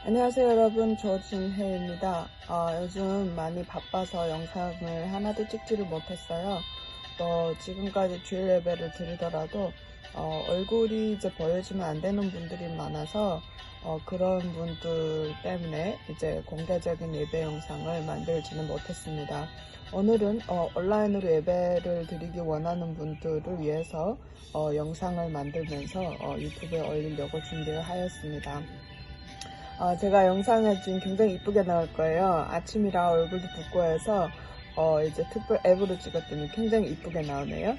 안녕하세요 여러분, 조진혜입니다. 요즘 많이 바빠서 영상을 하나도 찍지를 못했어요. 또 지금까지 주일 예배를 드리더라도 얼굴이 이제 보여주면 안 되는 분들이 많아서 그런 분들 때문에 이제 공개적인 예배 영상을 만들지는 못했습니다. 오늘은 온라인으로 예배를 드리기 원하는 분들을 위해서 영상을 만들면서 유튜브에 올리려고 준비를 하였습니다. 제가 영상을 지금 굉장히 이쁘게 나올 거예요. 아침이라 얼굴도 붓고 해서 이제 특별 앱으로 찍었더니 굉장히 이쁘게 나오네요.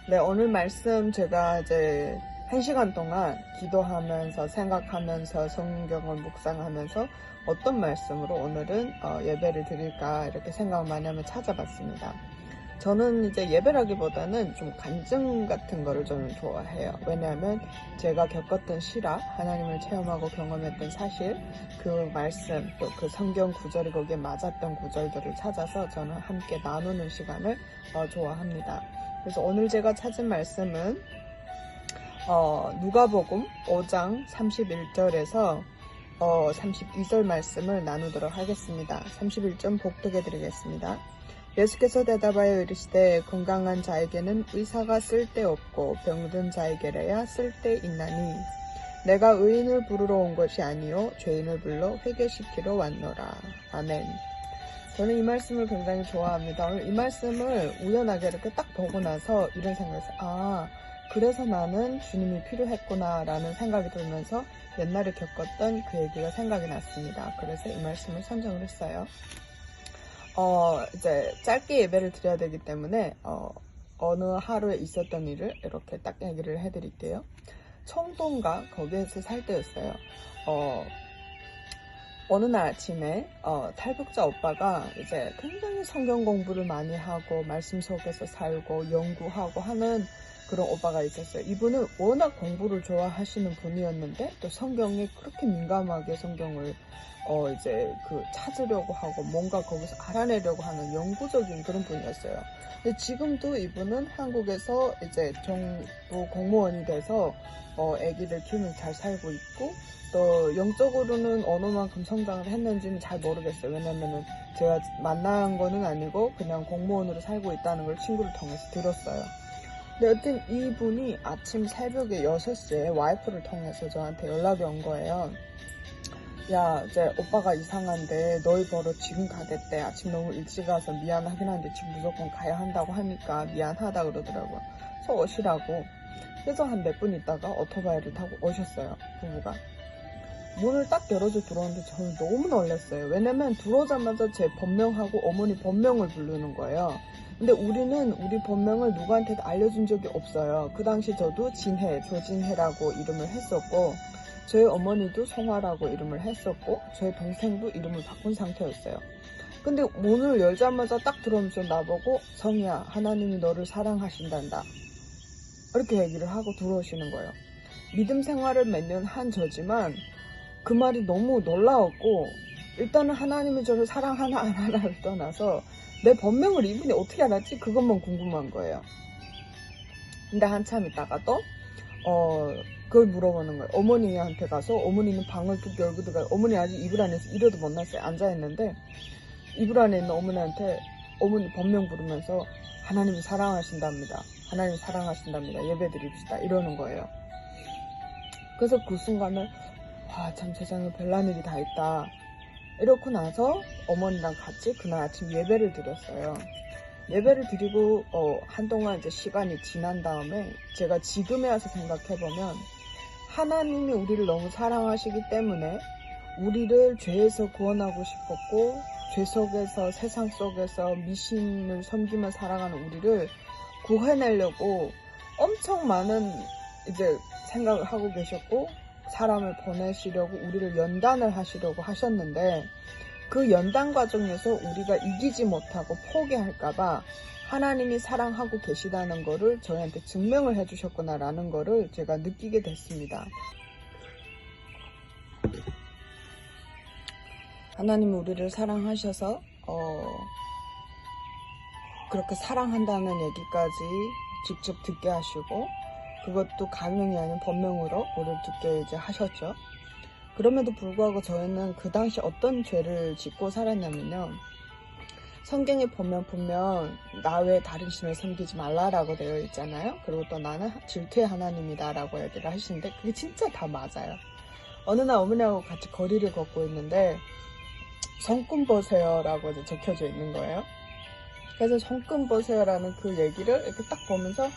네, 오늘 말씀 제가 이제 1시간 동안 기도하면서 생각하면서 성경을 묵상하면서 어떤 말씀으로 오늘은 예배를 드릴까 이렇게 생각을 많이 하며 찾아봤습니다. 저는 이제 예배라기보다는 좀 간증 같은 거를 저는 좋아해요. 왜냐하면 제가 겪었던 실화, 하나님을 체험하고 경험했던 사실, 그 말씀, 또 그 성경 구절이 거기에 맞았던 구절들을 찾아서 저는 함께 나누는 시간을 좋아합니다. 그래서 오늘 제가 찾은 말씀은 누가복음 5장 31절에서 32절 말씀을 나누도록 하겠습니다. 31절 복독해 드리겠습니다. 예수께서 대답하여 이르시되 건강한 자에게는 의사가 쓸데없고 병든 자에게라야 쓸데있나니 내가 의인을 부르러 온 것이 아니요 죄인을 불러 회개시키러 왔노라. 아멘. 저는 이 말씀을 굉장히 좋아합니다. 오늘 이 말씀을 우연하게 이렇게 딱 보고 나서 이런 생각을 했어요. 그래서 나는 주님이 필요했구나 라는 생각이 들면서 옛날에 겪었던 그 얘기가 생각이 났습니다. 그래서 이 말씀을 선정을 했어요. 이제 짧게 예배를 드려야 되기 때문에 어느 하루에 있었던 일을 이렇게 딱 얘기를 해드릴게요. 청동가 거기에서 살 때였어요. 어느 날 아침에 탈북자 오빠가 이제 굉장히 성경 공부를 많이 하고 말씀 속에서 살고 연구하고 하는 그런 오빠가 있었어요. 이분은 워낙 공부를 좋아하시는 분이었는데 또 성경에 그렇게 민감하게 성경을 이제 찾으려고 하고 뭔가 거기서 알아내려고 하는 영구적인 그런 분이었어요. 근데 지금도 이분은 한국에서 이제 정부 공무원이 돼서 아기를 키우면서 잘 살고 있고 또 영적으로는 어느 만큼 성장을 했는지는 잘 모르겠어요. 왜냐면은 제가 만난 거는 아니고 그냥 공무원으로 살고 있다는 걸 친구를 통해서 들었어요. 근데 여튼 이분이 아침 새벽에 6시에 와이프를 통해서 저한테 연락이 온 거예요. 야, 이제 오빠가 이상한데 너희 보러 지금 가겠대. 아침 너무 일찍 가서 미안하긴 한데 지금 무조건 가야 한다고 하니까 미안하다 그러더라고요. 그래서 오시라고. 그래서 한 몇 분 있다가 오토바이를 타고 오셨어요. 부부가. 문을 딱 열어줘 들어오는데 저는 너무 놀랐어요. 왜냐면 들어오자마자 제 본명하고 어머니 본명을 부르는 거예요. 근데 우리는 우리 본명을 누구한테도 알려준 적이 없어요. 그 당시 저도 진혜, 조진혜라고 이름을 했었고 저희 어머니도 성화라고 이름을 했었고 저희 동생도 이름을 바꾼 상태였어요. 근데 문을 열자마자 딱 들어오면서 나보고 성희야, 하나님이 너를 사랑하신단다 이렇게 얘기를 하고 들어오시는 거예요. 믿음 생활을 몇 년 한 저지만 그 말이 너무 놀라웠고 일단은 하나님이 저를 사랑하나 안 하나를 떠나서 내 본명을 이분이 어떻게 알았지? 그것만 궁금한 거예요. 근데 한참 있다가 또 그걸 물어보는 거예요. 어머니한테 가서 어머니는 방을 툭 열고 들어가요. 어머니 아직 이불 안에서 이러도 못 났어요. 앉아있는데 이불 안에 있는 어머니한테 어머니 본명 부르면서 하나님이 사랑하신답니다. 하나님 사랑하신답니다. 예배 드립시다. 이러는 거예요. 그래서 그 순간에 참 세상에 별난 일이 다 있다. 이렇고 나서 어머니랑 같이 그날 아침 예배를 드렸어요. 예배를 드리고 한동안 이제 시간이 지난 다음에 제가 지금에 와서 생각해보면 하나님이 우리를 너무 사랑하시기 때문에 우리를 죄에서 구원하고 싶었고 죄 속에서 세상 속에서 미신을 섬기며 살아가는 우리를 구해내려고 엄청 많은 이제 생각을 하고 계셨고 사람을 보내시려고 우리를 연단을 하시려고 하셨는데 그 연단 과정에서 우리가 이기지 못하고 포기할까봐 하나님이 사랑하고 계시다는 거를 저희한테 증명을 해주셨구나라는 거를 제가 느끼게 됐습니다. 하나님이 우리를 사랑하셔서 그렇게 사랑한다는 얘기까지 직접 듣게 하시고 그것도 가명이 아닌 본명으로 우리를 듣게 이제 하셨죠. 그럼에도 불구하고 저희는 그 당시 어떤 죄를 짓고 살았냐면요. 성경에 보면 분명 나 외에 다른 신을 섬기지 말라라고 되어 있잖아요. 그리고 또 나는 질투의 하나님이다라고 얘기를 하시는데 그게 진짜 다 맞아요. 어느 날 어머니하고 같이 거리를 걷고 있는데 성금 보세요라고 이제 적혀져 있는 거예요. 그래서 성금 보세요라는 그 얘기를 이렇게 딱 보면서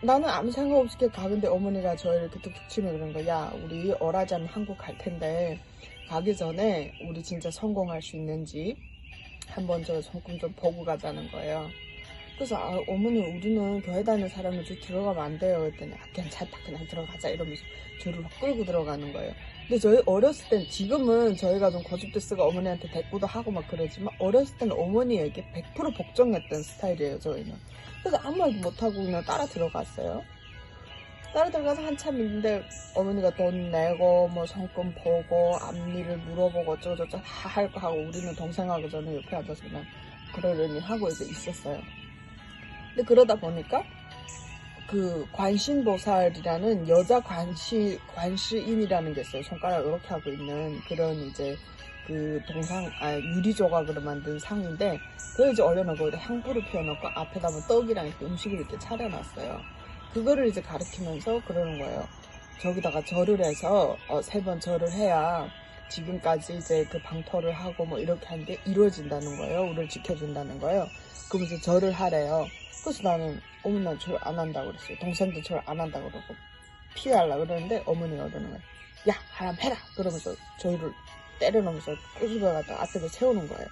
나는 아무 생각 없이 이렇게 가는데 어머니가 저를 이렇게 툭툭 치면 그런 거야. 야, 우리 어라자면 한국 갈 텐데 가기 전에 우리 진짜 성공할 수 있는지 한번 저 성금 좀 보고 가자는 거예요. 그래서 어머니 우리는 교회 다니는 사람은 저 들어가면 안 돼요. 그랬더니 괜찮다 그냥 들어가자 이러면서 저를 막 끌고 들어가는 거예요. 근데 저희 어렸을 땐 지금은 저희가 좀 고집됐으니까 어머니한테 대꾸도 하고 막 그러지만 어렸을 때는 어머니에게 100% 복종했던 스타일이에요 저희는. 그래서 아무 말도 못하고 그냥 따라 들어갔어요. 따라 들어가서 한참 있는데 어머니가 돈 내고 뭐 성금 보고 앞니를 물어보고 어쩌고저쩌고 다 할 거 하고 우리는 동생하고 저는 옆에 앉아서 그냥 그러려니 하고 이제 있었어요. 근데 그러다 보니까 그 관신보살이라는 여자 관시인이라는 게 있어요. 손가락 이렇게 하고 있는 그런 이제 그 유리 조각으로 만든 상인데 그걸 이제 올려놓고 향불을 피워놓고 앞에다 뭐 떡이랑 이렇게 음식을 이렇게 차려놨어요. 그거를 이제 가르치면서 그러는 거예요. 저기다가 절을 해서 3번 절을 해야 지금까지 이제 그 방토를 하고 뭐 이렇게 한 게 이루어진다는 거예요. 우리를 지켜준다는 거예요. 그럼 이제 절을 하래요. 그래서 나는 어머니는 절 안 한다고 그랬어요. 동생도 절 안 한다고 그러고 피하려고 그러는데 어머니가 그러는 거예요. 야 하람 해라 그러면서 저희를 때려놓으면서 꼬집어가지고 앞에서 세우는 거예요.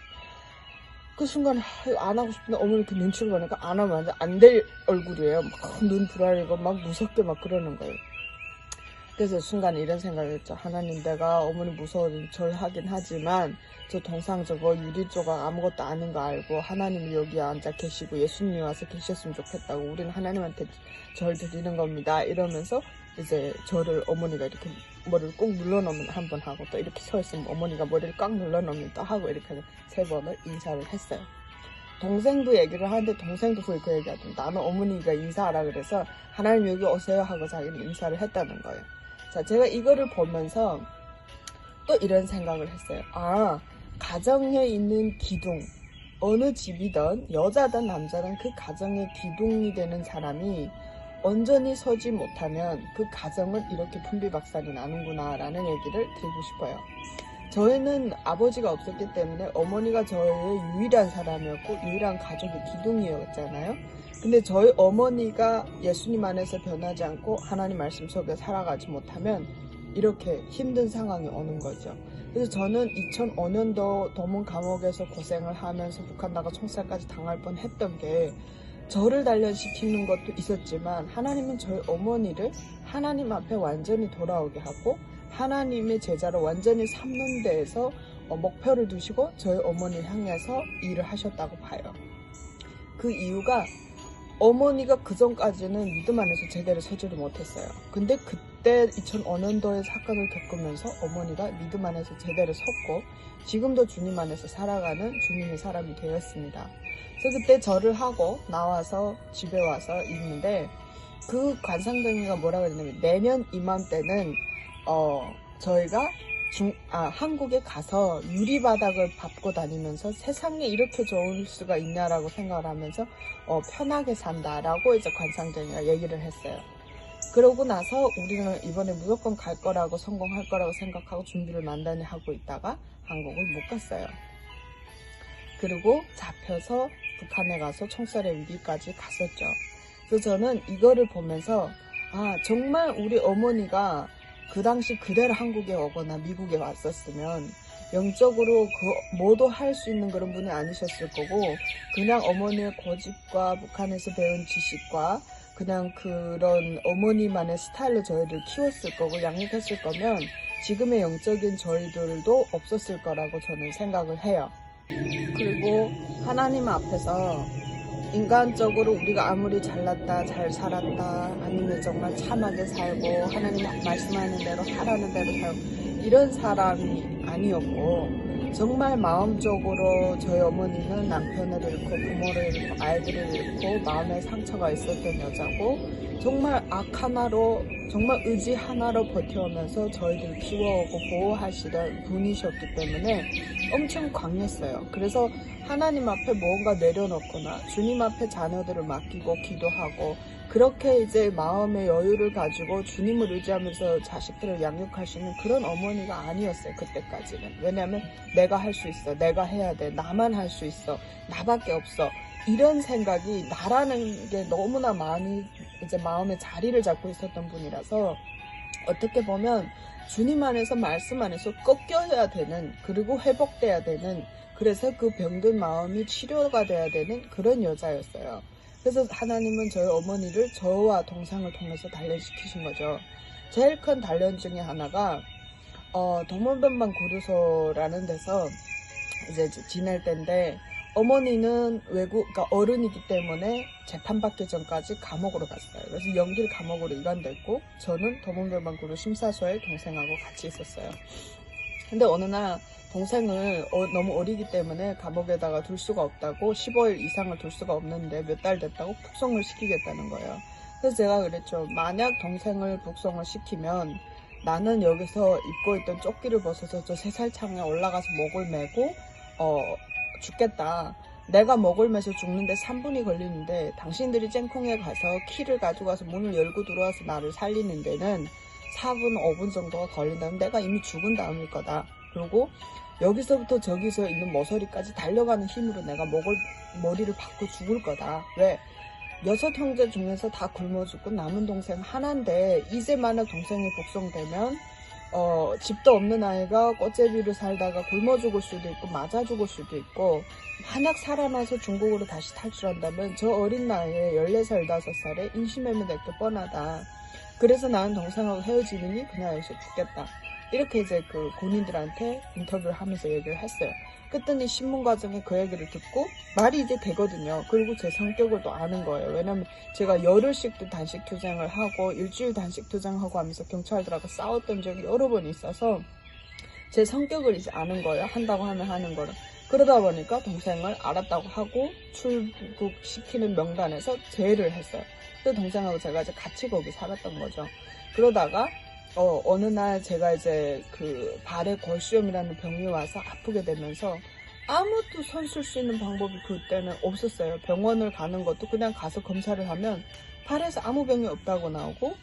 그 순간 안 하고 싶은데 어머니 그 눈치를 보니까 안 하면 완전 안 될 얼굴이에요. 막 눈 부라리고 막 무섭게 막 그러는 거예요. 그래서 순간에 이런 생각을 했죠. 하나님 내가 어머니 무서워서 절하긴 하지만 저 동상 저거 유리 조각 아무것도 아닌 거 알고 하나님이 여기 앉아 계시고 예수님이 와서 계셨으면 좋겠다고 우리는 하나님한테 절 드리는 겁니다. 이러면서 이제 저를 어머니가 이렇게 머리를 꼭 눌러놓으면 한 번 하고 또 이렇게 서 있으면 어머니가 머리를 꽉 눌러놓으면 또 하고 이렇게 3번을 인사를 했어요. 동생도 얘기를 하는데 동생도 그 얘기하더니 나는 어머니가 인사하라 그래서 하나님 여기 오세요 하고 자기는 인사를 했다는 거예요. 자, 제가 이거를 보면서 또 이런 생각을 했어요. 가정에 있는 기둥, 어느 집이든 여자든 남자든 그 가정의 기둥이 되는 사람이 온전히 서지 못하면 그 가정은 이렇게 분비박산이 나는구나 라는 얘기를 드리고 싶어요. 저희는 아버지가 없었기 때문에 어머니가 저의 유일한 사람이었고 유일한 가족의 기둥이었잖아요. 근데 저희 어머니가 예수님 안에서 변하지 않고 하나님 말씀 속에 살아가지 못하면 이렇게 힘든 상황이 오는 거죠. 그래서 저는 2005년도 도문 감옥에서 고생을 하면서 북한 나가 총살까지 당할 뻔했던 게 저를 단련시키는 것도 있었지만 하나님은 저희 어머니를 하나님 앞에 완전히 돌아오게 하고 하나님의 제자로 완전히 삼는 데에서 목표를 두시고 저희 어머니를 향해서 일을 하셨다고 봐요. 그 이유가 어머니가 그 전까지는 믿음 안에서 제대로 서지를 못했어요. 근데 그때 2005년도에 사건을 겪으면서 어머니가 믿음 안에서 제대로 섰고 지금도 주님 안에서 살아가는 주님의 사람이 되었습니다. 그래서 그때 절을 하고 나와서 집에 와서 있는데 그 관상정리가 뭐라고 했냐면 내년 이맘때는 저희가 한국에 가서 유리바닥을 밟고 다니면서 세상에 이렇게 좋을 수가 있냐라고 생각을 하면서 편하게 산다라고 이제 관상정리가 얘기를 했어요. 그러고 나서 우리는 이번에 무조건 갈 거라고 성공할 거라고 생각하고 준비를 만단히 하고 있다가 한국을 못 갔어요. 그리고 잡혀서 북한에 가서 총살의 위기까지 갔었죠. 그래서 저는 이거를 보면서 정말 우리 어머니가 그 당시 그대로 한국에 오거나 미국에 왔었으면 영적으로 뭐도 할 수 있는 그런 분이 아니셨을 거고 그냥 어머니의 고집과 북한에서 배운 지식과 그냥 그런 어머니만의 스타일로 저희를 키웠을 거고 양육했을 거면 지금의 영적인 저희들도 없었을 거라고 저는 생각을 해요. 그리고 하나님 앞에서 인간적으로 우리가 아무리 잘났다 잘 살았다 아니면 정말 참하게 살고 하나님 말씀하는 대로 하라는 대로 살고 이런 사람이 아니었고 정말 마음적으로 저희 어머니는 남편을 잃고 부모를 잃고 아이들을 잃고 마음에 상처가 있었던 여자고 정말 악 하나로 정말 의지 하나로 버텨오면서 저희들 키워오고 보호하시던 분이셨기 때문에 엄청 강했어요. 그래서 하나님 앞에 무언가 내려놓거나 주님 앞에 자녀들을 맡기고 기도하고 그렇게 이제 마음의 여유를 가지고 주님을 의지하면서 자식들을 양육하시는 그런 어머니가 아니었어요. 그때까지는. 왜냐하면 내가 할 수 있어, 내가 해야 돼, 나만 할 수 있어, 나밖에 없어, 이런 생각이 나라는 게 너무나 많이 이제 마음에 자리를 잡고 있었던 분이라서 어떻게 보면 주님 안에서 말씀 안에서 꺾여야 되는, 그리고 회복돼야 되는, 그래서 그 병든 마음이 치료가 돼야 되는 그런 여자였어요. 그래서 하나님은 저희 어머니를 저와 동생을 통해서 단련시키신 거죠. 제일 큰 단련 중에 하나가 동문변방 구류소라는 데서 이제 지낼 때인데, 어머니는 그러니까 어른이기 때문에 재판받기 전까지 감옥으로 갔어요. 그래서 연길 감옥으로 이관됐고, 저는 동문변방 구류 심사소에 동생하고 같이 있었어요. 근데 어느 날 동생을 너무 어리기 때문에 감옥에다가 둘 수가 없다고, 15일 이상을 둘 수가 없는데 몇 달 됐다고 북송을 시키겠다는 거예요. 그래서 제가 그랬죠. 만약 동생을 북송을 시키면 나는 여기서 입고 있던 조끼를 벗어서 저 3살 창에 올라가서 목을 메고 죽겠다. 내가 목을 매서 죽는데 3분이 걸리는데 당신들이 쨍콩에 가서 키를 가지고 와서 문을 열고 들어와서 나를 살리는 데는 4분, 5분 정도가 걸린다면 내가 이미 죽은 다음일 거다. 그리고 여기서부터 저기서 있는 모서리까지 달려가는 힘으로 내가 머리를 박고 죽을 거다. 왜? 6형제 중에서 다 굶어 죽고 남은 동생 하나인데, 이제 만약 동생이 복송되면 집도 없는 아이가 꽃제비로 살다가 굶어 죽을 수도 있고 맞아 죽을 수도 있고, 만약 살아나서 중국으로 다시 탈출한다면 저 어린 나이에 14살, 15살에 인신매매 될 게 뻔하다. 그래서 나는 동생하고 헤어지느니 그냥 여기서 죽겠다. 이렇게 이제 그 군인들한테 인터뷰를 하면서 얘기를 했어요. 그랬더니 신문 과정에 그 얘기를 듣고 말이 이제 되거든요. 그리고 제 성격을 또 아는 거예요. 왜냐면 제가 열흘씩도 단식 투쟁을 하고 일주일 단식 투쟁하고 하면서 경찰들하고 싸웠던 적이 여러 번 있어서 제 성격을 이제 아는 거예요. 한다고 하면 하는 거를. 그러다 보니까 동생을 알았다고 하고 출국시키는 명단에서 제외를 했어요. 그래서 동생하고 제가 이제 같이 거기 살았던 거죠. 그러다가 어느 날 제가 이제 그 발에 골수염이라는 병이 와서 아프게 되면서 아무도 손 쓸 수 있는 방법이 그때는 없었어요. 병원을 가는 것도 그냥 가서 검사를 하면 발에서 아무 병이 없다고 나오고,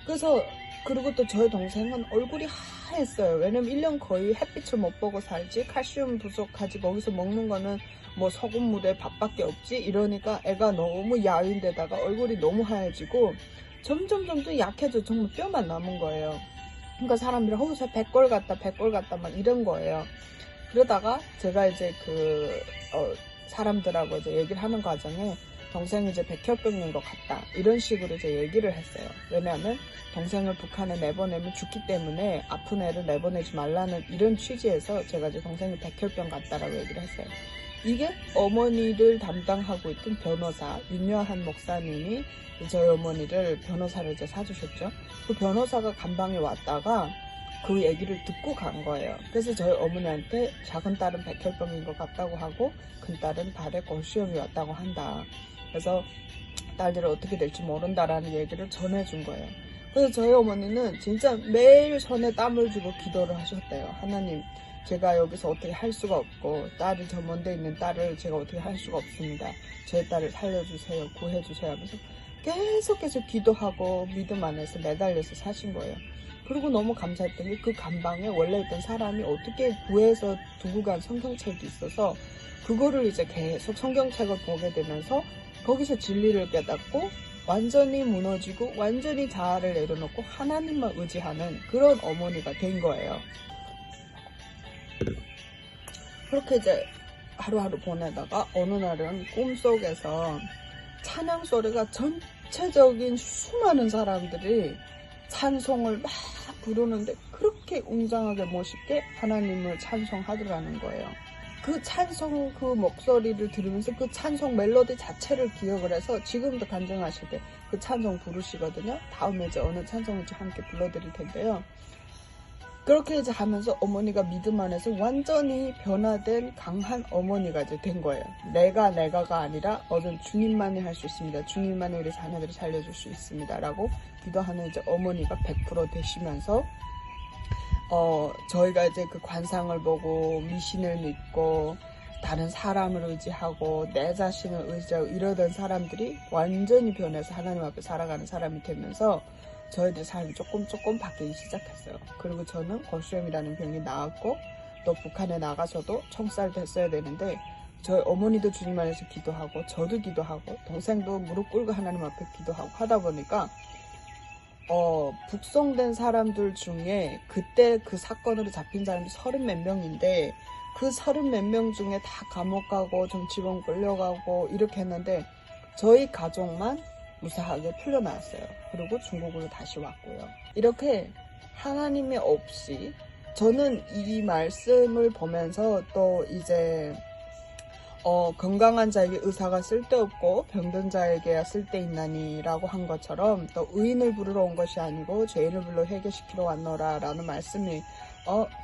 그래서 그리고 또 저희 동생은 얼굴이 하했어요. 왜냐면 1년 거의 햇빛을 못 보고 살지, 칼슘 부족하지, 거기서 먹는 거는 뭐 소금물에 밥밖에 없지, 이러니까 애가 너무 야윈데다가 얼굴이 너무 하얘지고 점점 약해져 정말 뼈만 남은 거예요. 그러니까 사람들이 저 백골 같다 막 이런 거예요. 그러다가 제가 이제 사람들하고 이제 얘기를 하는 과정에 동생이 이제 백혈병인 것 같다, 이런 식으로 이제 얘기를 했어요. 왜냐하면 동생을 북한에 내보내면 죽기 때문에 아픈 애를 내보내지 말라는 이런 취지에서 제가 이제 동생이 백혈병 같다라고 얘기를 했어요. 이게 어머니를 담당하고 있던 변호사 윤여한 목사님이 저희 어머니를 변호사를 이제 사주셨죠. 그 변호사가 감방에 왔다가 그 얘기를 듣고 간 거예요. 그래서 저희 어머니한테 작은 딸은 백혈병인 것 같다고 하고 큰 딸은 발에 골수염이 왔다고 한다. 그래서 딸들이 어떻게 될지 모른다라는 얘기를 전해준 거예요. 그래서 저희 어머니는 진짜 매일 손에 땀을 주고 기도를 하셨대요. 하나님, 제가 여기서 어떻게 할 수가 없고 딸이 저 먼데 있는 딸을 제가 어떻게 할 수가 없습니다. 제 딸을 살려주세요, 구해주세요 하면서 계속 기도하고 믿음 안에서 매달려서 사신 거예요. 그리고 너무 감사했던 게 그 감방에 원래 있던 사람이 어떻게 구해서 두고 간 성경책이 있어서 그거를 이제 계속 성경책을 보게 되면서 거기서 진리를 깨닫고 완전히 무너지고 완전히 자아를 내려놓고 하나님만 의지하는 그런 어머니가 된 거예요. 그렇게 이제 하루하루 보내다가 어느 날은 꿈속에서 찬양 소리가 전체적인 수많은 사람들이 찬송을 막 부르는데 그렇게 웅장하게 멋있게 하나님을 찬송하더라는 거예요. 그 찬송 그 목소리를 들으면서 그 찬송 멜로디 자체를 기억을 해서 지금도 간증하실 때 그 찬송 부르시거든요. 다음에 이제 어느 찬송인지 함께 불러드릴 텐데요. 그렇게 이제 하면서 어머니가 믿음 안에서 완전히 변화된 강한 어머니가 이제 된 거예요. 내가가 아니라 주님만이 할 수 있습니다. 주님만이 우리 자녀들을 살려줄 수 있습니다. 라고 기도하는 이제 어머니가 100% 되시면서, 저희가 이제 그 관상을 보고 미신을 믿고 다른 사람을 의지하고 내 자신을 의지하고 이러던 사람들이 완전히 변해서 하나님 앞에 살아가는 사람이 되면서 저희들 삶이 조금 바뀌기 시작했어요. 그리고 저는 거수염이라는 병이 나았고 또 북한에 나가서도 청살도 했어야 되는데 저희 어머니도 주님 안에서 기도하고 저도 기도하고 동생도 무릎 꿇고 하나님 앞에 기도하고 하다 보니까 북송된 사람들 중에 그때 그 사건으로 잡힌 사람이 30몇 명인데 그 30몇 명 중에 다 감옥 가고 정치범 끌려가고 이렇게 했는데 저희 가족만 무사하게 풀려나왔어요. 그리고 중국으로 다시 왔고요. 이렇게 하나님이 없이 저는 이 말씀을 보면서 또 이제 건강한 자에게 의사가 쓸데없고 병든 자에게야 쓸데있나니 라고 한 것처럼 또 의인을 부르러 온 것이 아니고 죄인을 불러 회개시키러 왔노라 라는 말씀이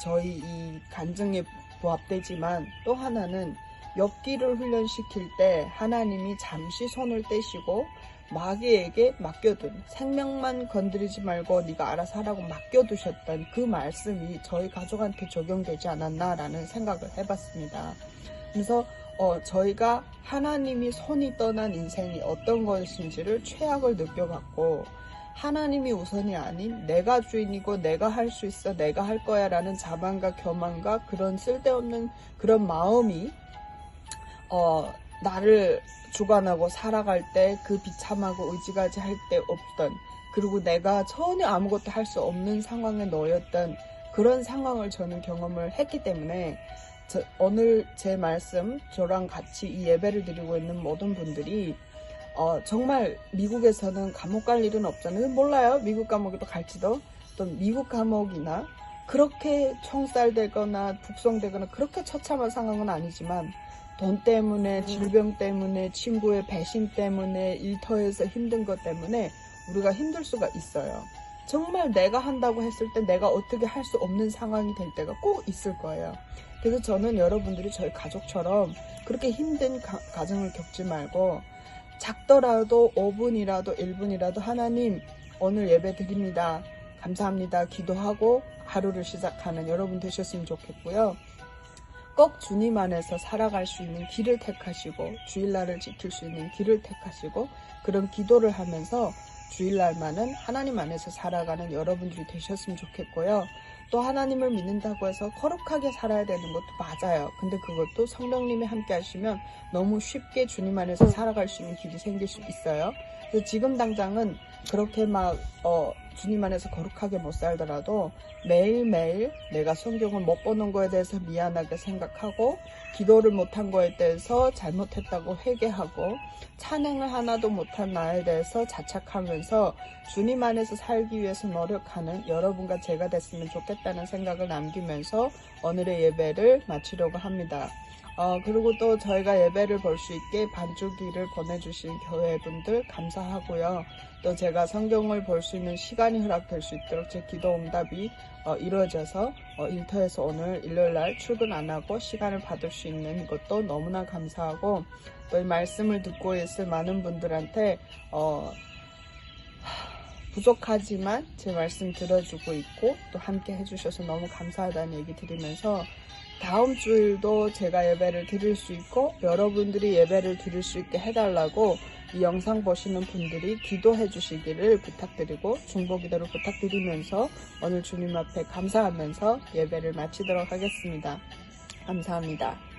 저희 이 간증에 부합되지만 또 하나는 엽기를 훈련시킬 때 하나님이 잠시 손을 떼시고 마귀에게 맡겨둔 생명만 건드리지 말고 네가 알아서 하라고 맡겨두셨던 그 말씀이 저희 가족한테 적용되지 않았나라는 생각을 해봤습니다. 그래서 저희가 하나님이 손이 떠난 인생이 어떤 것인지를 최악을 느껴봤고 하나님이 우선이 아닌 내가 주인이고 내가 할 수 있어 내가 할 거야 라는 자만과 교만과 그런 쓸데없는 그런 마음이 나를 주관하고 살아갈 때 그 비참하고 의지가지 할 때 없던 그리고 내가 전혀 아무것도 할 수 없는 상황에 놓였던 그런 상황을 저는 경험을 했기 때문에 오늘 제 말씀 저랑 같이 이 예배를 드리고 있는 모든 분들이 정말 미국에서는 감옥 갈 일은 없잖아요. 몰라요. 미국 감옥에도 갈지도. 또 미국 감옥이나 그렇게 총살되거나 북송되거나 그렇게 처참한 상황은 아니지만 돈 때문에 질병 때문에 친구의 배신 때문에 일터에서 힘든 것 때문에 우리가 힘들 수가 있어요. 정말 내가 한다고 했을 때 내가 어떻게 할 수 없는 상황이 될 때가 꼭 있을 거예요. 그래서 저는 여러분들이 저희 가족처럼 그렇게 힘든 가정을 겪지 말고 작더라도 5분이라도 1분이라도 하나님 오늘 예배 드립니다. 감사합니다. 기도하고 하루를 시작하는 여러분 되셨으면 좋겠고요. 꼭 주님 안에서 살아갈 수 있는 길을 택하시고 주일날을 지킬 수 있는 길을 택하시고 그런 기도를 하면서 주일날만은 하나님 안에서 살아가는 여러분들이 되셨으면 좋겠고요. 또 하나님을 믿는다고 해서 거룩하게 살아야 되는 것도 맞아요. 근데 그것도 성령님이 함께 하시면 너무 쉽게 주님 안에서 살아갈 수 있는 길이 생길 수 있어요. 그래서 지금 당장은 그렇게 주님 안에서 거룩하게 못 살더라도 매일매일 내가 성경을 못 보는 거에 대해서 미안하게 생각하고 기도를 못한 거에 대해서 잘못했다고 회개하고 찬양을 하나도 못한 나에 대해서 자책하면서 주님 안에서 살기 위해서 노력하는 여러분과 제가 됐으면 좋겠다는 생각을 남기면서 오늘의 예배를 마치려고 합니다. 그리고 또 저희가 예배를 볼 수 있게 반주기를 보내주신 교회분들 감사하고요. 또 제가 성경을 볼 수 있는 시간이 허락될 수 있도록 제 기도 응답이 이루어져서 일터에서 오늘 일요일날 출근 안 하고 시간을 받을 수 있는 것도 너무나 감사하고 또 이 말씀을 듣고 있을 많은 분들한테 부족하지만 제 말씀 들어주고 있고 또 함께 해주셔서 너무 감사하다는 얘기 드리면서 다음 주일도 제가 예배를 드릴 수 있고 여러분들이 예배를 드릴 수 있게 해달라고 이 영상 보시는 분들이 기도해 주시기를 부탁드리고 중보기도를 부탁드리면서 오늘 주님 앞에 감사하면서 예배를 마치도록 하겠습니다. 감사합니다.